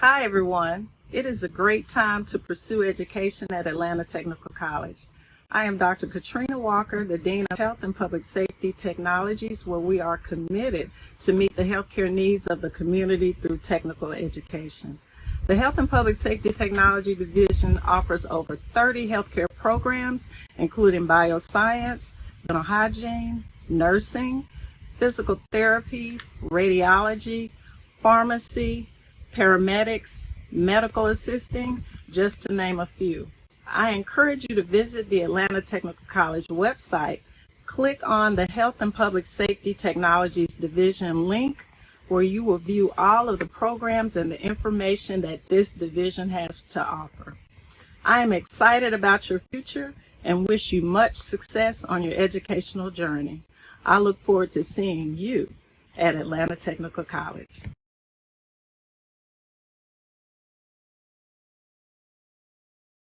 Hi everyone. It is a great time to pursue education at Atlanta Technical College. I am Dr. Katrina Walker, the Dean of Health and Public Safety Technologies, where we are committed to meet the healthcare needs of the community through technical education. The Health and Public Safety Technology Division offers over 30 healthcare programs, including bioscience, dental hygiene, nursing, physical therapy, radiology, pharmacy, paramedics, medical assisting, just to name a few. I encourage you to visit the Atlanta Technical College website, click on the Health and Public Safety Technologies Division link, where you will view all of the programs and the information that this division has to offer. I am excited about your future and wish you much success on your educational journey. I look forward to seeing you at Atlanta Technical College.